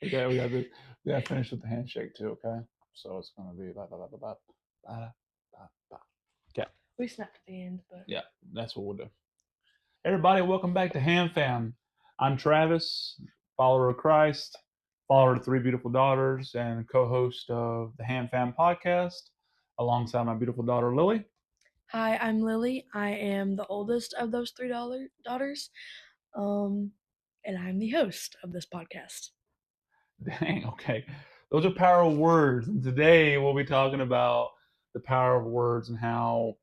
Okay, we got this. We got to finish with the handshake too. Okay, so it's gonna be ba ba ba ba ba ba ba ba. Okay, We snapped at the end, but yeah, that's what we'll do. Everybody, welcome back to Ham Fam. I'm Travis, follower of Christ, follower of Three Beautiful Daughters, and co-host of the Ham Fam podcast, alongside my beautiful daughter Lily. hi, I'm Lily. I am the oldest of those three daughters, um, and I'm the host of this podcast. Dang, okay. Those are power of words. And today we'll be talking about the power of words and how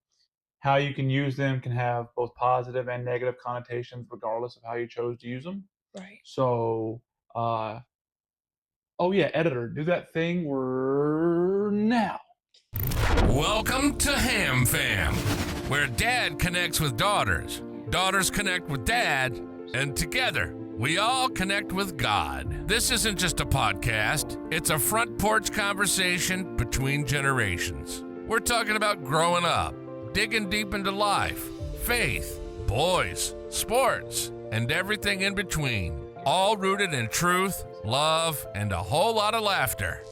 you can use them can have both positive and negative connotations regardless of how you chose to use them. Right. So, oh yeah, editor, do that thing where now. Welcome to Ham Fam, where dad connects with daughters, daughters connect with dad, and together we all connect with God. This isn't just a podcast, it's a front porch conversation between generations. We're talking about growing up, digging deep into life, faith, boys, sports, and everything in between. All rooted in truth, love, and a whole lot of laughter.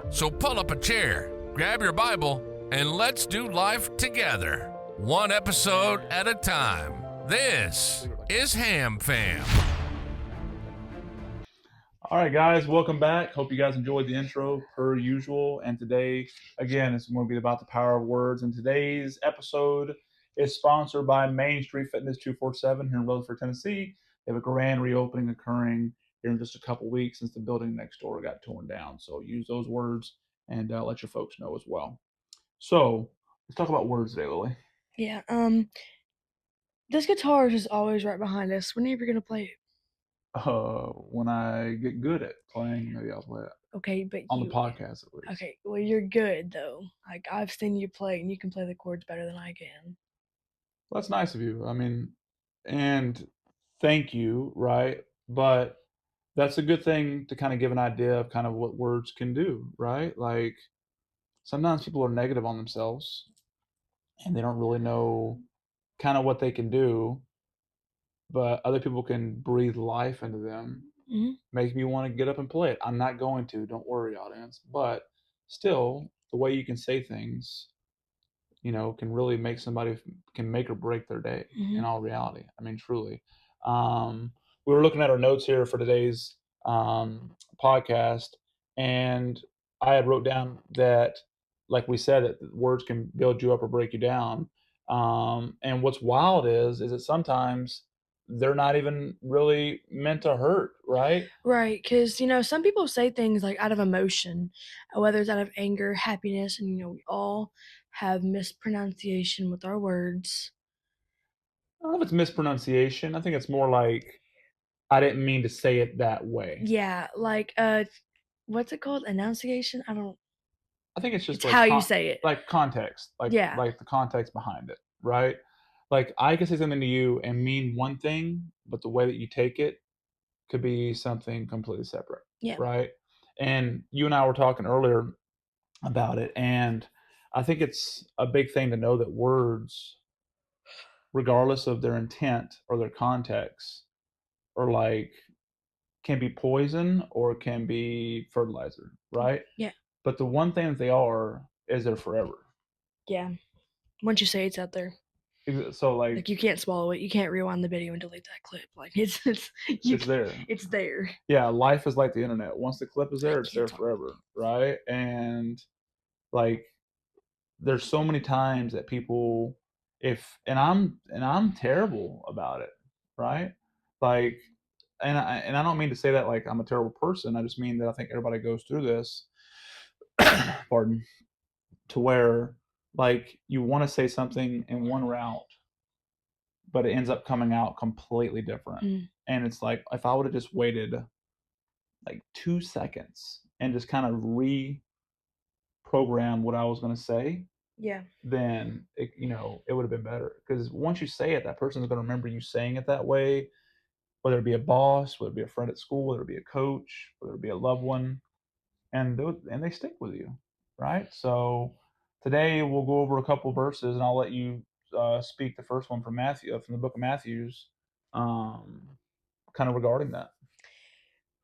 So pull up a chair, grab your Bible, and let's do life together, one episode at a time. This is Ham Fam. All right, guys, welcome back. Hope you guys enjoyed the intro per usual. And today, again, it's going to be about the power of words. And today's episode is sponsored by Main Street Fitness 247 here in Rutherford, Tennessee. They have a grand reopening occurring here in just a couple weeks since the building next door got torn down. So use those words and let your folks know as well. So let's talk about words today, Lily. Yeah. This guitar is always right behind us. When are you gonna play it? When I get good at playing, maybe I'll play it Okay, but on the you. podcast at least. Okay, well you're good though. Like I've seen you play, and you can play the chords better than I can. Well, that's nice of you. I mean, and thank you, right? But that's a good thing to kind of give an idea of kind of what words can do, right? Like sometimes people are negative on themselves and they don't really know kind of what they can do, but other people can breathe life into them, Hmm. make me want to get up and play it. I'm not going to, don't worry, audience. But still, the way you can say things, can really make somebody can make or break their day in Hmm. all reality. I mean, truly. Um, we were looking at our notes here for today's podcast, and I had wrote down that, like we said, that words can build you up or break you down. And what's wild is that sometimes they're not even really meant to hurt, right? Right, because some people say things like out of emotion, whether it's out of anger, happiness, and we all have mispronunciation with our words. I don't know if it's mispronunciation. I think it's more like I didn't mean to say it that way. Yeah, like what's it called? Enunciation? I don't. I think it's just It's like how you say it. like context, like Yeah. like the context behind it, right? Like I can say something to you and mean one thing, but the way that you take it could be something completely separate, Yeah. right? And you and I were talking earlier about it, and I think it's a big thing to know that words, regardless of their intent or their context, are like can be poison or can be fertilizer, right? Yeah. But the one thing that they are is they're forever. Yeah. Once you say it's out there, So like like you can't swallow it. You can't rewind the video and delete that clip. Like it's you. it's there. It's there. Yeah, life is like the internet. Once the clip is I there, it's can't there talk about forever, right? And like there's so many times that people if and I'm terrible about it, right? Like and I don't mean to say that like I'm a terrible person. I just mean that I think everybody goes through this pardon, to where like you want to say something in one route but it ends up coming out completely different. it. Mm. And it's like if I would have just waited like 2 seconds and just kind of reprogram what I was going to say, Yeah. then it would have been better. Because once you say it, that person's going to remember you saying it that way. Whether it be a boss, whether it be a friend at school, whether it be a coach, whether it be a loved one, and they stick with you, right? So today we'll go over a couple verses, and I'll let you speak the first one from Matthew, from the book of Matthew's, um, kind of regarding that.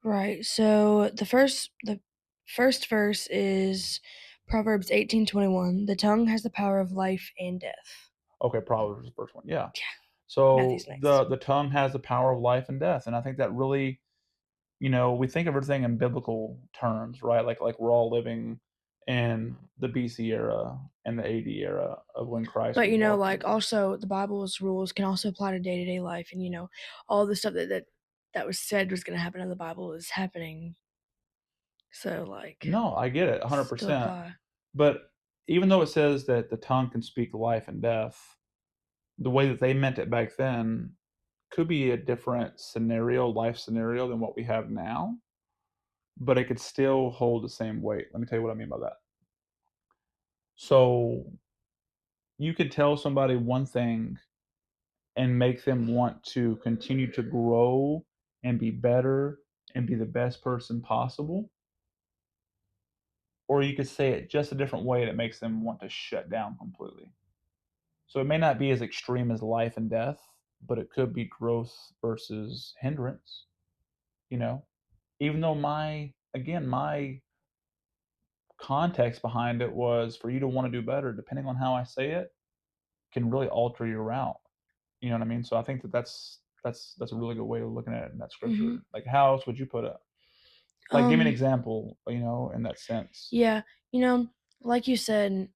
Right. So the first verse is Proverbs 18:21. The tongue has the power of life and death. Okay, Proverbs is the first one. Yeah. Yeah. So Matthew's next. the tongue has the power of life and death, and I think that really, we think of everything in biblical terms, right? Like we're all living in the BC era and the AD era of when Christ But was like walking. also the Bible's rules can also apply to day-to-day life, and all the stuff that was said was going to happen in the Bible is happening. So like No, I get it, still 100%. apply. But even though it says that the tongue can speak life and death, the way that they meant it back then could be a different scenario, life scenario than what we have now, but it could still hold the same weight. Let me tell you what I mean by that. So you could tell somebody one thing and make them want to continue to grow and be better and be the best person possible. Or you could say it just a different way that makes them want to shut down completely. So it may not be as extreme as life and death, but it could be growth versus hindrance, you know? Even though my context behind it was for you to want to do better, depending on how I say it, can really alter your route. You know what I mean? So I think that that's a really good way of looking at it in that Mhm. scripture. Like, how else would you put it? Like, give me an Um example, in that sense. yeah, you know, like you said,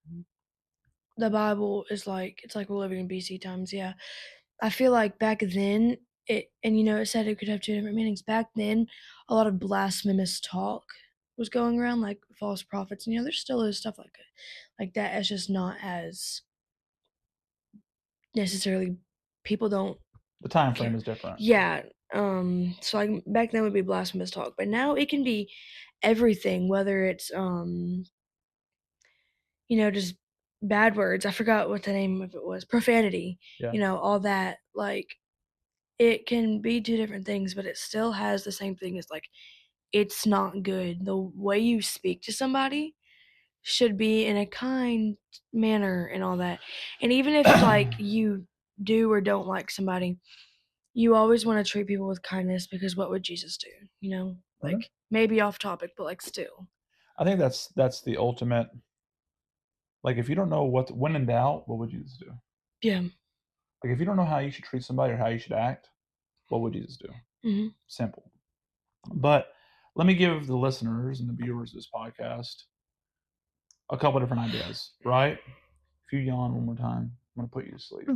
the Bible is like it's like we're living in BC times. Yeah. I feel like back then it said it could have two different meanings. Back then, a lot of blasphemous talk was going around, like false prophets, and there still is stuff like that. It's just not as necessarily people don't The time frame care. is different. Yeah. So like back then would be blasphemous talk, but now it can be everything, whether it's just bad words. I forgot what the name of it was. Profanity, Yeah. all that. Like it can be two different things, but it still has the same thing as like it's not good. The way you speak to somebody should be in a kind manner and all that. And even if like you do or don't like somebody, you always want to treat people with kindness because what would Jesus do? Right. Like maybe off topic, but like still. I think that's the ultimate. Like, if you don't know when in doubt, what would Jesus do? Yeah. Like, if you don't know how you should treat somebody or how you should act, what would Jesus do? Mhm. Simple. But let me give the listeners and the viewers of this podcast a couple different ideas, right? If you yawn one more time, I'm going to put you to sleep.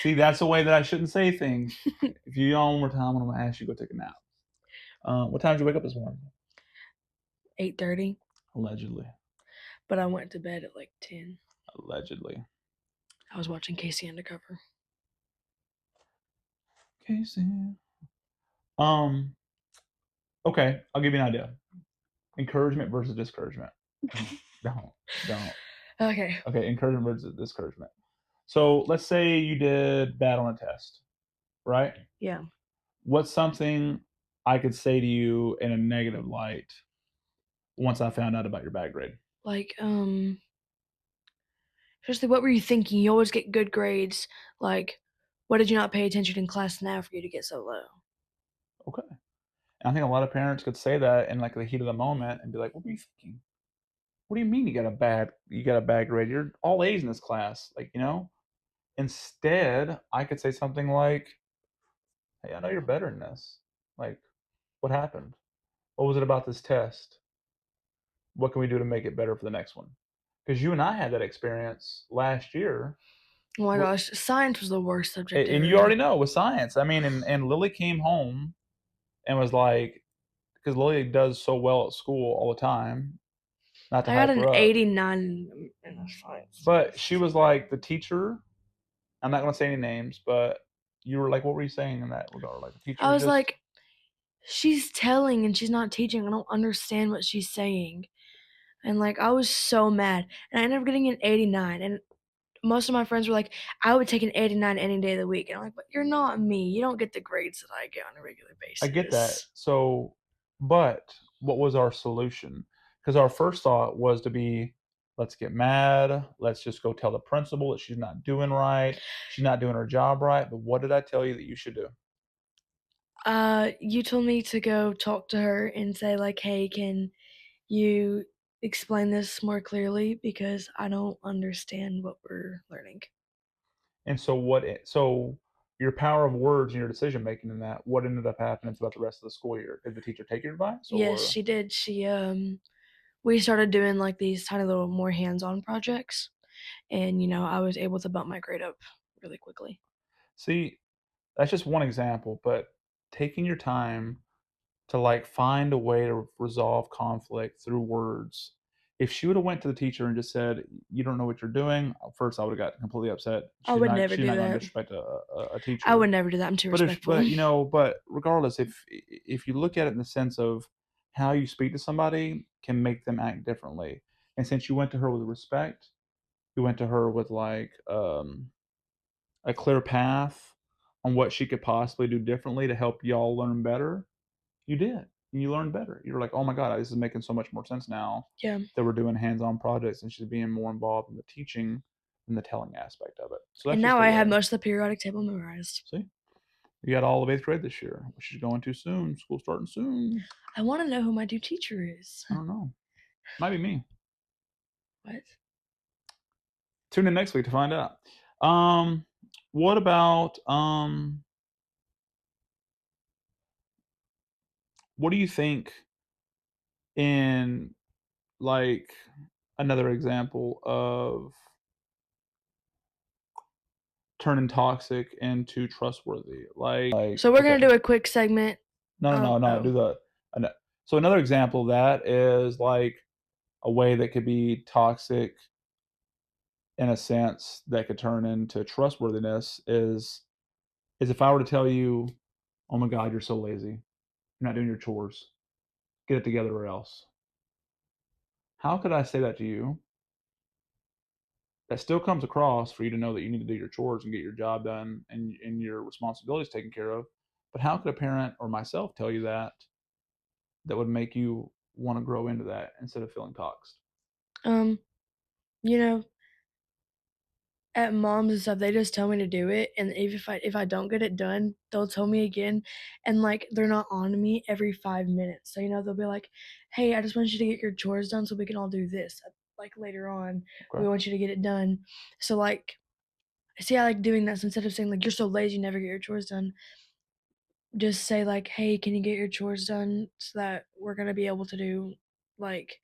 See, that's a way that I shouldn't say things. If you yawn one more time, I'm going to ask you to go take a nap. What time did you wake up this morning? 8:30, Allegedly. but I went to bed at like 10. Allegedly. I was watching Casey Undercover. Casey. Um. Okay, I'll give you an idea. Encouragement versus discouragement. Don't, don't. Okay. Okay, encouragement versus discouragement. So let's say you did bad on a test, right? Yeah. What's something I could say to you in a negative light once I found out about your bad grade? Like especially what were you thinking? You always get good grades. Like what did you not pay attention in class now for you to get so low? Okay. And I think a lot of parents could say that in like the heat of the moment and be like, "What were you thinking? What do you mean you got a bad grade? You're all A's in this class." Instead, I could say something like, "Hey, I know you're better than this. Like, what happened? What was it about this test? What can we do to make it better for the next one?" Because you and I had that experience last year, Oh my wi- gosh, science was the worst subject and you ever. already know with science. I mean, and Lily came home and was like, because Lily does so well at school all the time, not to I got hype an her up, 89 in a science but she test. was like, the teacher, I'm not going to say any names, but you were like, what were you saying in that regard? Like, the I teacher was just, like, she's telling and she's not teaching. I don't understand what she's saying. And like I was so mad. And I ended up getting an 89. And most of my friends were like, I would take an 89 any day of the week. And I'm like, but you're not me. You don't get the grades that I get on a regular I get that. basis. So, but what was our solution? Because our first thought was to be, let's get mad. Let's just go tell the principal that she's not doing right. She's not doing her job right. But what did I tell you that you should do? You told me to go talk to her and say like, "Hey, can you explain this more clearly because I don't understand what we're learning." And so your power of words and your decision making in that, what ended up happening throughout the rest of the school year? Did the teacher take your advice Yes, or she did. We started doing like these tiny little more hands-on projects, and I was able to bump my grade up really quickly. see, that's just one example, but taking your time to like find a way to resolve conflict through words. If she would have went to the teacher and just said, "You don't know what you're doing," first I would have got completely upset. I would never She's do not going to that. disrespect a I teacher. would never do that. I'm too But if respectful. but regardless, if you look at it in the sense of how you speak to somebody can make them act differently. And since you went to her with respect, you went to her with like a clear path on what she could possibly do differently to help y'all learn better. You did. And you learned better. You were like, oh my God, this is making so much more sense now Yeah. that we're doing hands on projects and she's being more involved in the teaching and the telling aspect of it. So And that's just now a I have way. most of the periodic table memorized. See? You got all of eighth grade this year, which is going too soon. School's starting soon. I wanna know who my new teacher is. I don't know. Might be me. What? Tune in next week to find out. Um, what about what do you think in like another example of turning toxic into trustworthy? So we're gonna Okay, do a quick segment no, no, of no, no. oh. Do the so another example of that is like a way that could be toxic in a sense that could turn into trustworthiness is if I were to tell you, "Oh my God, you're so lazy. You're not doing your chores. Get it together or else." How could I say that to you? That still comes across for you to know that you need to do your chores and get your job done and your responsibilities taken care of. But how could a parent or myself tell you that that would make you want to grow into that instead of feeling toxed? Um, you know, at moms and stuff, they just tell me to do it, and if I don't get it done, they'll tell me again, and, like, they're not on me every 5 minutes. So, they'll be like, "Hey, I just want you to get your chores done so we can all do this, like, later on. Okay. We want you to get it done." So, like, see, I like doing that, so instead of saying, like, "You're so lazy, you never get your chores done," just say, like, "Hey, can you get your chores done so that we're gonna be able to do, like,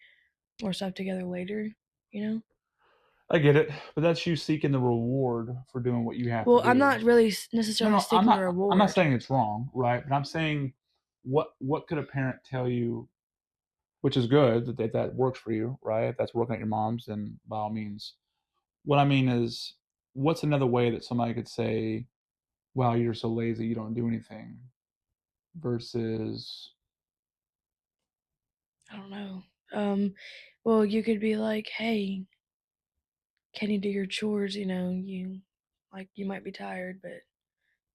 more stuff together later," you know? I get it, but that's you seeking the reward for doing what you have to Well, I'm do. not really No, necessarily no, I'm seeking a not. I'm not reward. saying it's wrong, right? But I'm saying, what could a parent tell you, which is good that works for you, right? If that's working at your mom's, then by all means. What I mean is, what's another way that somebody could say, "Wow, you're so lazy, you don't do anything," versus, I don't know. Um, well, you could be like, "Hey, can you do your chores?" You might be tired, but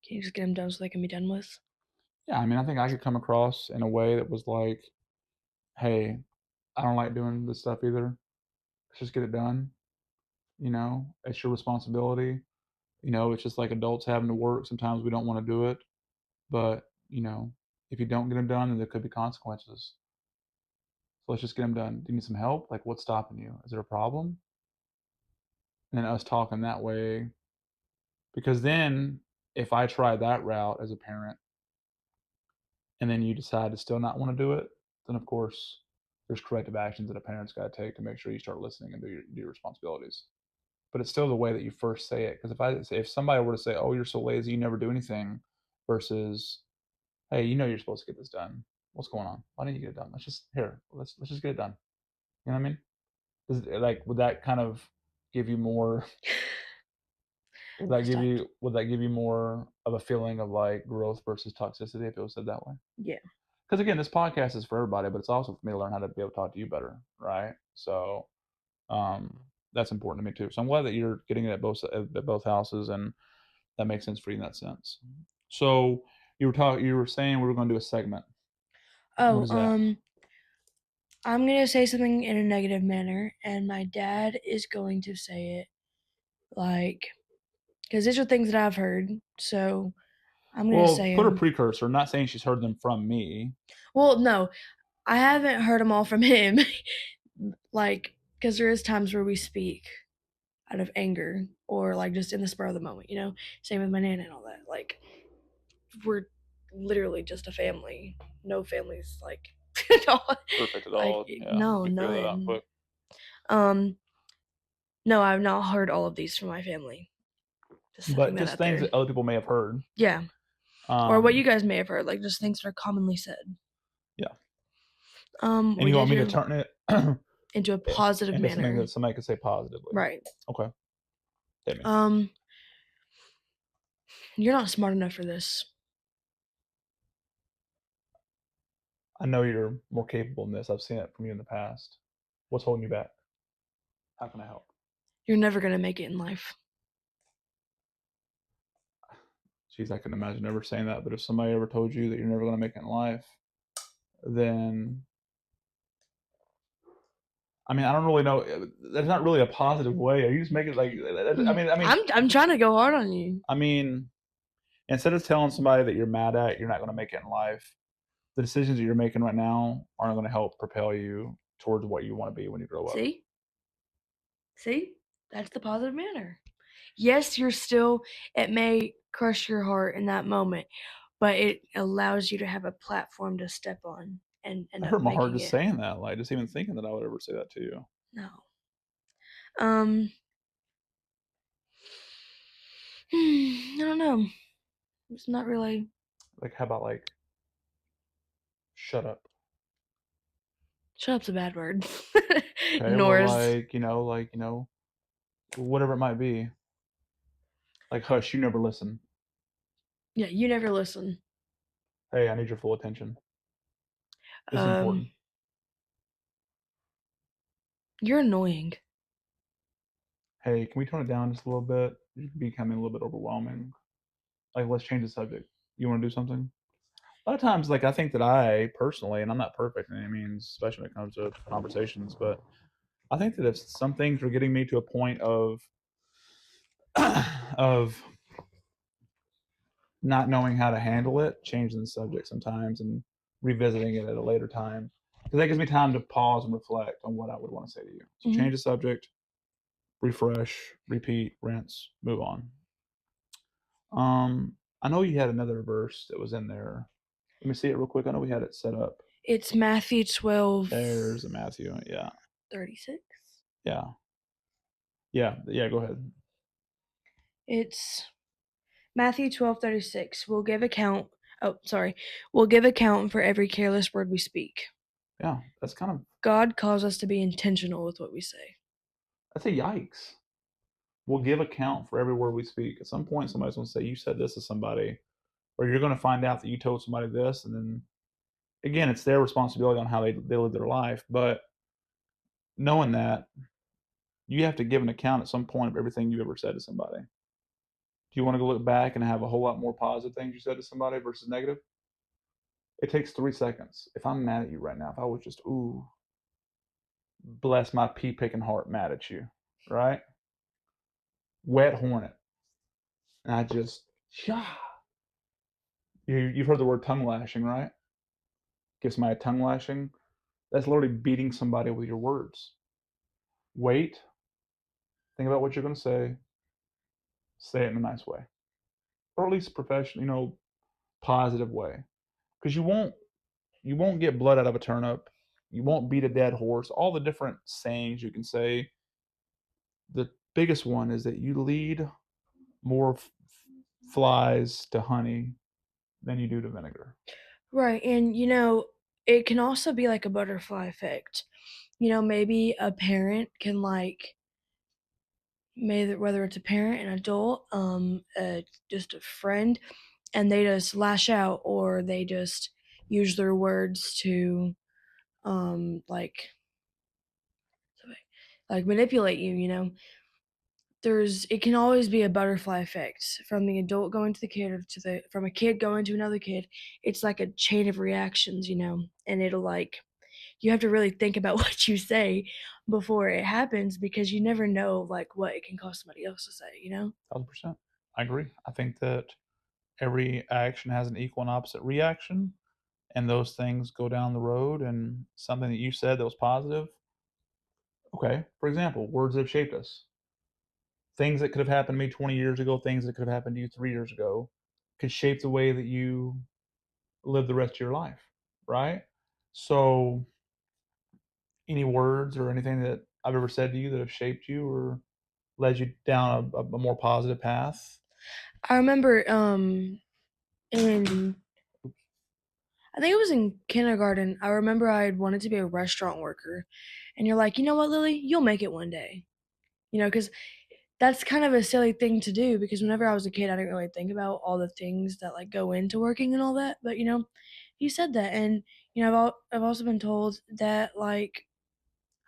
can you just get them done so they can be done with? yeah. I mean, I think I could come across in a way that was like, "Hey, I don't like doing this stuff either. Let's just get it done. It's your responsibility. It's just like adults having to work. Sometimes we don't want to do it, but if you don't get them done, then there could be consequences. So let's just get them done. Do you need some help? Like, what's stopping you? Is there a problem?" And then us talking that way, because then if I try that route as a parent, and then you decide to still not want to do it, then of course there's corrective actions that a parent's got to take to make sure you start listening and do your responsibilities. But it's still the way that you first say it. Because if somebody were to say, "Oh, you're so lazy, you never do anything," versus, "Hey, you're supposed to get this done. What's going on? Why didn't you get it done? Let's just get it done." You know what I mean? Would that kind of give you more? Stop. Would that give you more of a feeling of like growth versus toxicity if it was said that way? Yeah. Because again, this podcast is for everybody, but it's also for me to learn how to be able to talk to you better, right? So um, that's important to me too. So I'm glad that you're getting it at both houses, and that makes sense for you in that sense. So you were saying we were going to do a segment. What Oh, is that? I'm gonna say something in a negative manner, and my dad is going to say it like, because these are things that I've heard. So I'm gonna Well, say put a them. precursor. Not saying she's heard them from me. Well, no, I haven't heard them all from him. Like, because there is times where we speak out of anger or like just in the spur of the moment, you know. Same with my nana and all that. Like, we're literally just a family. No families like, Perfect at like all. Yeah, no, we figure that out none. quick. Um, no, I've not heard all of these from my family. Just setting But that just out things there. that other people may have heard. Yeah, or what you Um, guys may have heard, like just things that are commonly said. yeah. And We you want did me to hear turn it into a positive into something manner, that somebody could say positively? right? Okay, hit me. Um, you're not smart enough for this. I know you're more capable than this. I've seen it from you in the past. What's holding you back? How can I help? You're never gonna make it in life. Jeez, I can imagine never saying that. But if somebody ever told you that you're never going to make it in life, then I mean, I don't really know. There's not really a positive way. Are you just making like? I mean, I mean, I'm trying to go hard on you. I mean, instead of telling somebody that you're mad at, you're not going to make it in life. The decisions that you're making right now aren't going to help propel you towards what you want to be when you grow up. See, see, that's the positive manner. Yes, you're still. It may crush your heart in that moment, but it allows you to have a platform to step on and end It up hurt my heart making just it. saying that. Like, just even thinking that I would ever say that to you. No. Um, I don't know. It's not really. Like, how about like, shut up? Shut up's a bad word. Okay, well, Norris. whatever it might be. Like, hush, you never listen. Yeah, you never listen. Hey, I need your full attention. This is Um, important. you're annoying. Hey, can we tone it down just a little bit? You're becoming a little bit overwhelming. Like, let's change the subject. You want to do something? A lot of times, like, I think that I personally, and I'm not perfect in any means, especially when it comes to conversations, but I think that if some things are getting me to a point of of not knowing how to handle it, changing the subject sometimes and revisiting it at a later time, because that gives me time to pause and reflect on what I would want to say to you. So Hmm. change the subject, refresh, repeat, rinse, move on. I know you had another verse that was in there. Let me see it real quick. I know we had it set up. It's Matthew 12, There's a Matthew. Yeah, 36. yeah, yeah. Go ahead. It's Matthew 12:36. We'll give account. Oh, sorry. We'll give account for every careless word we speak. Yeah, that's kind of God calls us to be intentional with what we say. that's a yikes. We'll give account for every word we speak. At some point, somebody's going to say you said this to somebody, or you're going to find out that you told somebody this, and then again, it's their responsibility on how they live their life. But knowing that, you have to give an account at some point of everything you ever said to somebody. Do you want to go look back and have a whole lot more positive things you said to somebody versus negative? It takes 3 seconds. If I'm mad at you right now, if I was just, ooh, bless my pea picking heart, mad at you, right? Wet hornet. And I just, yeah. You've heard the word tongue lashing, right? Give somebody a tongue lashing. That's literally beating somebody with your words. Wait, think about what you're going to say it in a nice way, or at least professional, positive way. Because you won't get blood out of a turnip. You won't beat a dead horse. All the different sayings you can say. The biggest one is that you lead more flies to honey than you do to vinegar. Right. And, it can also be like a butterfly effect. Maybe a parent can like, whether it's a parent, an adult, just a friend, and they just lash out or they just use their words to, like, manipulate you, it can always be a butterfly effect from the adult going to the kid or from a kid going to another kid. It's like a chain of reactions, and it'll like you have to really think about what you say before it happens because you never know like what it can cause somebody else to say. 1,000%. I agree. I think that every action has an equal and opposite reaction, and those things go down the road. And something that you said that was positive. Okay, for example, words that have shaped us. Things that could have happened to me 20 years ago, things that could have happened to you 3 years ago, could shape the way that you live the rest of your life, right? So, any words or anything that I've ever said to you that have shaped you or led you down a more positive path? I remember in I think it was in kindergarten. I remember I had wanted to be a restaurant worker, and you're like, you know what, Lily, you'll make it one day. Because that's kind of a silly thing to do because whenever I was a kid, I didn't really think about all the things that like go into working and all that. But you said that, and I've also been told that like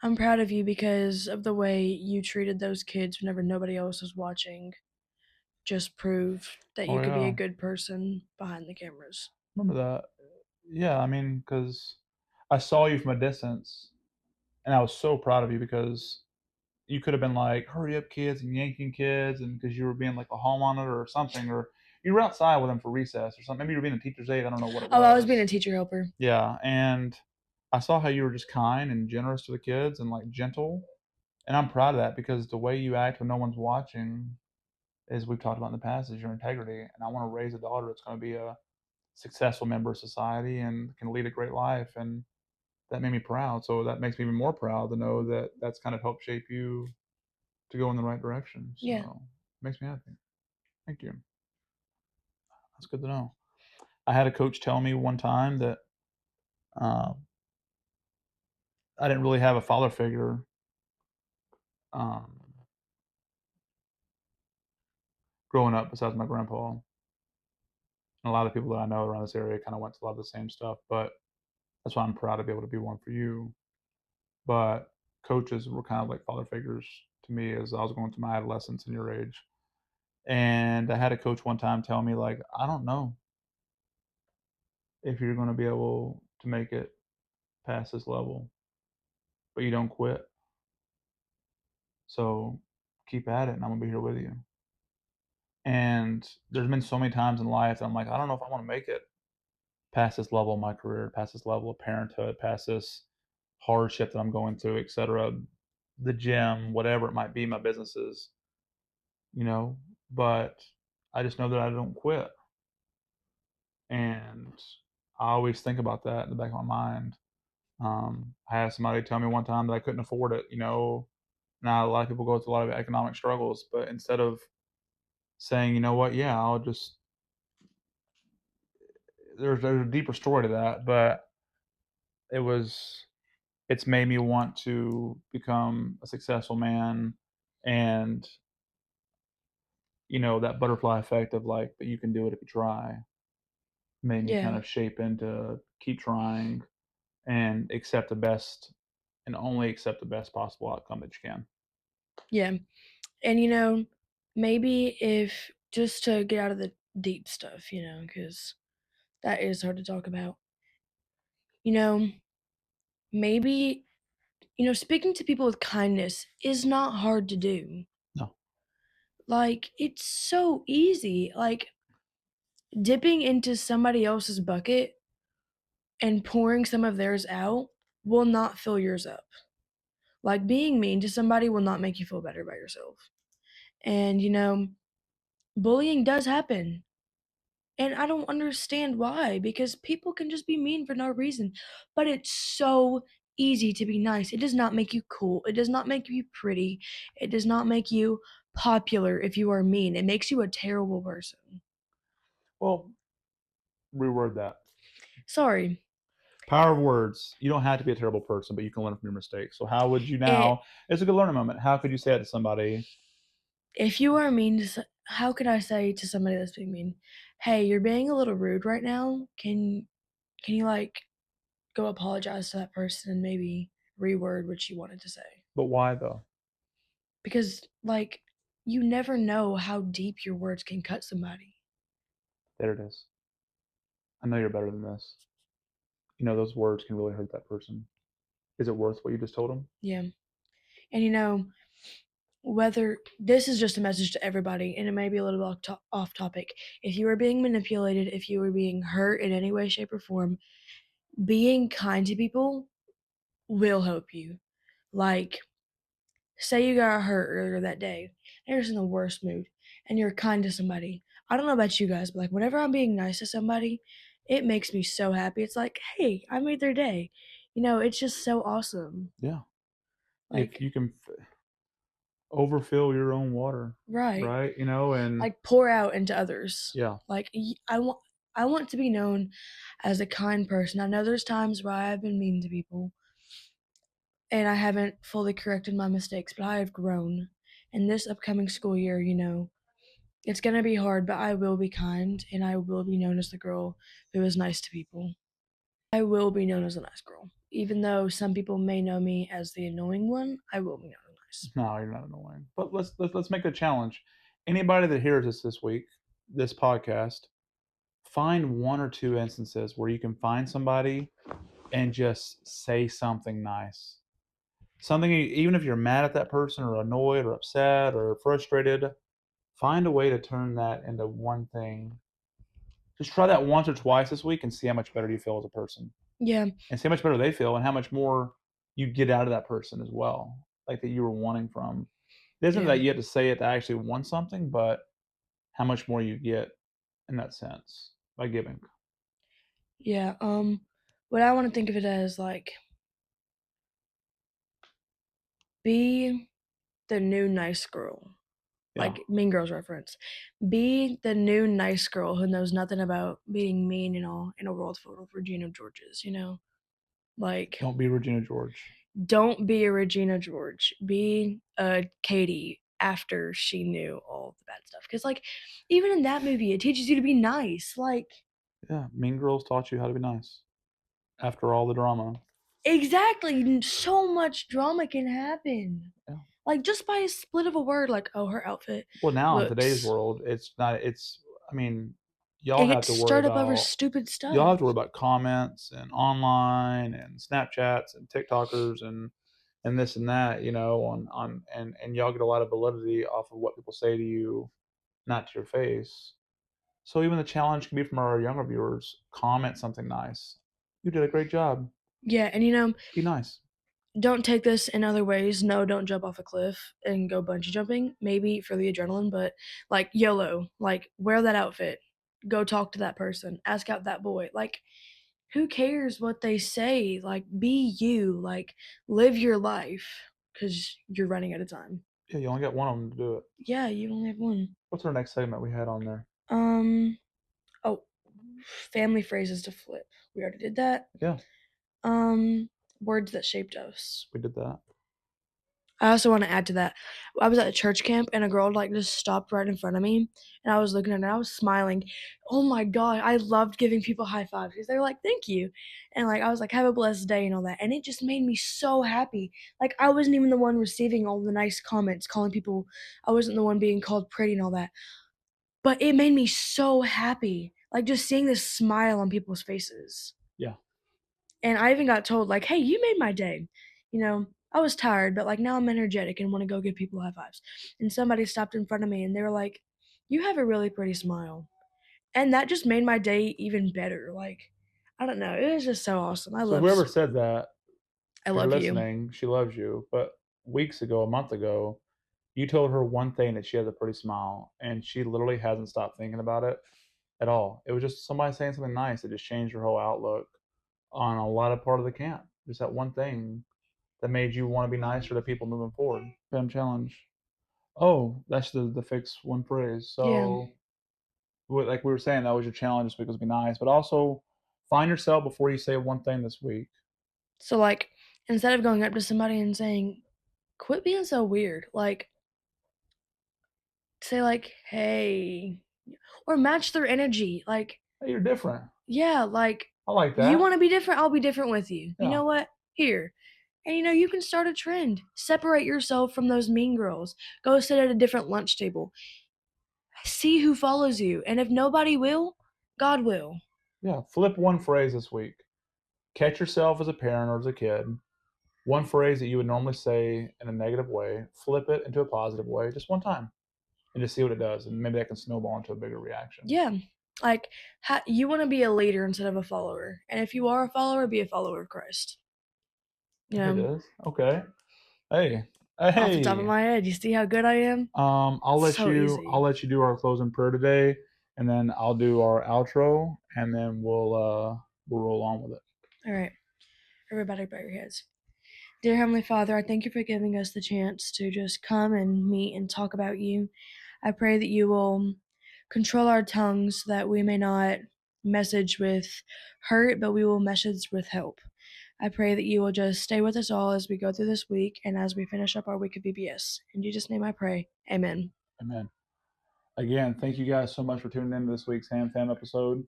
I'm proud of you because of the way you treated those kids whenever nobody else was watching. Just prove that Oh you could be a yeah, good person behind the cameras. remember that? Yeah, I mean, because I saw you from a distance, and I was so proud of you because you could have been like, "Hurry up, kids!" and yanking kids, and because you were being like a hall monitor or something, or you were outside with them for recess or something. Maybe you were being a teacher's aide. I don't know what it Oh, I was being a was. teacher helper. Yeah, and I saw how you were just kind and generous to the kids and like gentle, and I'm proud of that because the way you act when no one's watching, as we've talked about in the past, is your integrity. And I want to raise a daughter that's going to be a successful member of society and can lead a great life. And that made me proud. So that makes me even more proud to know that that's kind of helped shape you to go in the right direction. Yeah, So it makes me happy. Thank you. That's good to know. I had a coach tell me one time that uh, I didn't really have a father figure um, growing up besides my grandpa. And a lot of people that I know around this area kind of went to a lot of the same stuff, but that's why I'm proud to be able to be one for you. But coaches were kind of like father figures to me as I was going through my adolescence and your age. And I had a coach one time tell me, like, I don't know if you're going to be able to make it past this level, but you don't quit. So keep at it, and I'm going to be here with you. And there's been so many times in life that I'm like, I don't know if I want to make it past this level of my career, past this level of parenthood, past this hardship that I'm going through, etc. The gym, whatever it might be, my businesses, you know. But I just know that I don't quit, and I always think about that in the back of my mind. I had somebody tell me one time that I couldn't afford it. Now a lot of people go through a lot of economic struggles, but instead of saying, you know what, yeah, I'll just there's a deeper story to that, but it was it's made me want to become a successful man, and that butterfly effect of like, but you can do it if you try, made me yeah, kind of shape into keep trying and accept the best and only accept the best possible outcome that you can. yeah. And maybe if just to get out of the deep stuff, because that is hard to talk about. You know, maybe speaking to people with kindness is not hard to do. No. Like it's so easy. Like dipping into somebody else's bucket and pouring some of theirs out will not fill yours up. Like being mean to somebody will not make you feel better about yourself. And bullying does happen. And I don't understand why, because people can just be mean for no reason. But it's so easy to be nice. It does not make you cool. It does not make you pretty. It does not make you popular if you are mean. It makes you a terrible person. Well, reword that. Sorry. Power of words. You don't have to be a terrible person, but you can learn from your mistakes. So how would you It now? It's a good learning moment. How could you say it to somebody? If you are mean to how could I say to somebody that's being mean, "Hey, you're being a little rude right now. Can you, like, go apologize to that person and maybe reword what you wanted to say?" But why though? Because, like, you never know how deep your words can cut somebody. There it is. I know you're better than this. Those words can really hurt that person. Is it worth what you just told them? Yeah. And, whether this is just a message to everybody, and it may be a little bit off topic. If you are being manipulated, if you are being hurt in any way, shape, or form, being kind to people will help you. Like, say you got hurt earlier that day, and you're just in the worst mood, and you're kind to somebody. I don't know about you guys, but like whenever I'm being nice to somebody, it makes me so happy. It's like, hey, I made their day. It's just so awesome. Yeah. If Like, you can overfill your own water, right. right? And Like pour out into others. yeah, Like I want to be known as a kind person. I know there's times where I've been mean to people and I haven't fully corrected my mistakes, but I have grown. And this upcoming school year, it's gonna be hard, but I will be kind and I will be known as the girl who is nice to people. I will be known as a nice girl. Even though some people may know me as the annoying one, I will be known as nice. no, you're not annoying. But let's make a challenge. Anybody that hears us this week, this podcast, find one or two instances where you can find somebody and just say something nice. Something, even if you're mad at that person or annoyed or upset or frustrated, find a way to turn that into one thing. Just try that once or twice this week and see how much better you feel as a person, Yeah, and see how much better they feel and how much more you get out of that person as well, like that you were wanting from. It isn't yeah, that you have to say it to actually want something, but how much more you get in that sense by giving. yeah. What I want to think of it as like be the new nice girl. Yeah, Like Mean Girls reference. Be the new nice girl who knows nothing about being mean and all in a world full of Regina Georges. Like, don't be Regina George. don't be a Regina George. Be a Katie after she knew all the bad stuff. Because, like, even in that movie, it teaches you to be nice. Like, Yeah, Mean Girls taught you how to be nice after all the drama. exactly. So much drama can happen. Yeah. Like, just by a split of a word, like, oh, her outfit Well, now in today's looks. world, it's not. It's. I mean, y'all It have gets to worry stirred up over about. stupid Y'all have stuff. to worry about comments and online and Snapchats and TikTokers and this and that. And y'all get a lot of validity off of what people say to you, not to your face. So even the challenge can be from our younger viewers. Comment something nice. You did a great job. Yeah, and Be nice. don't take this in other ways. No, don't jump off a cliff and go bungee jumping. Maybe for the adrenaline, but like YOLO, like wear that outfit. Go talk to that person. Ask out that boy. Like, who cares what they say? Like, be you. Like, live your life because you're running out of time. Yeah, you only got one of them to do it. Yeah, you only have one. What's our next segment we had on there? Um, oh, family phrases to flip. We already did that. Yeah, Um, words that shaped us. we did that. I also want to add to that. I was at a church camp and a girl like just stopped right in front of me and I was looking at her and I was smiling. Oh my god, I loved giving people high fives because they were like, "Thank you." And like I was like, "Have a blessed day" and all that. And it just made me so happy. Like I wasn't even the one receiving all the nice comments, calling people I wasn't the one being called pretty and all that. But it made me so happy. Like just seeing this smile on people's faces. Yeah. And I even got told like, "Hey, you made my day." I was tired, but like now I'm energetic and want to go give people high fives. And somebody stopped in front of me and they were like, "You have a really pretty smile." And that just made my day even better. Like, I don't know. It was just so awesome. So whoever said that, I if you're love you. listening, she loves you. But weeks ago, a month ago, you told her one thing that she has a pretty smile, and she literally hasn't stopped thinking about it at all. It was just somebody saying something nice that just changed her whole outlook on a lot of part of the camp. Just that one thing that made you want to be nicer to people moving forward. Fam challenge. Oh, that's the fix one phrase. Yeah. So, like we were saying, that was your challenge this week was be nice, but also find yourself before you say one thing this week. So like instead of going up to somebody and saying, "Quit being so weird," like say like, "Hey," or match their energy. Like, Hey, you're different. yeah, like I like you that. want to be different, I'll be different with you. You Yeah. know what? Here. And you can start a trend. Separate yourself from those mean girls. Go sit at a different lunch table. See who follows you. And if nobody will, God will. Yeah. Flip one phrase this week. Catch yourself as a parent or as a kid one phrase that you would normally say in a negative way, flip it into a positive way just one time and just see what it does. And maybe that can snowball into a bigger reaction. Yeah. Like, you want to be a leader instead of a follower. And if you are a follower, be a follower of Christ. You There it know, is. Okay. Hey. off the top of Hey. my head, you see how good I am? So I'll easy. let you do our closing prayer today, and then I'll do our outro, and then we'll roll on with it. All right. Everybody bow your heads. Dear Heavenly Father, I thank you for giving us the chance to just come and meet and talk about you. I pray that you will control our tongues so that we may not message with hurt, but we will message with hope. I pray that you will just stay with us all as we go through this week and as we finish up our week of VBS. In Jesus' name I pray. Amen. Amen. Again, thank you guys so much for tuning in to this week's Ham Fam episode.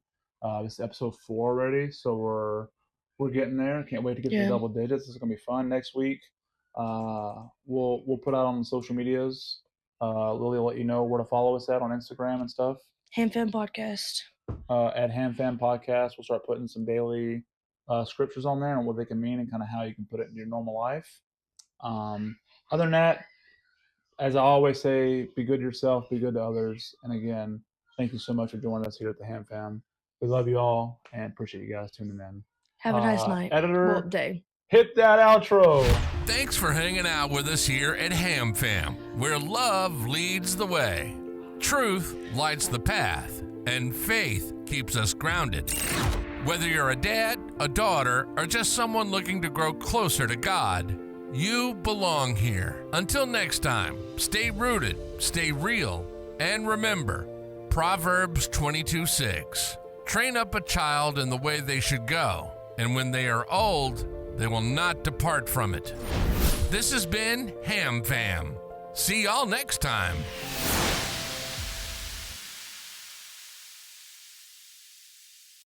This is episode 4 already, so we're getting there. Can't wait to get to the Yeah. double digits. This is gonna be fun next week. We'll put out on the social medias. Lily will let you know where to follow us at on Instagram and stuff. Ham Fan Podcast. At Ham Fam Podcast, we'll start putting some daily scriptures on there and what they can mean and kind of how you can put it in your normal life. Other than that, as I always say, be good to yourself, be good to others. And again, thank you so much for joining us here at the Ham Fam. We love you all and appreciate you guys tuning in. Have a nice night. Well, Editor, day. hit that outro. Thanks for hanging out with us here at Ham Fam, where love leads the way, truth lights the path, and faith keeps us grounded. Whether you're a dad, a daughter, or just someone looking to grow closer to God, you belong here. Until next time, stay rooted, stay real, and remember, Proverbs 22:6. Train up a child in the way they should go, and when they are old, they will not depart from it. This has been Ham Fam. See y'all next time.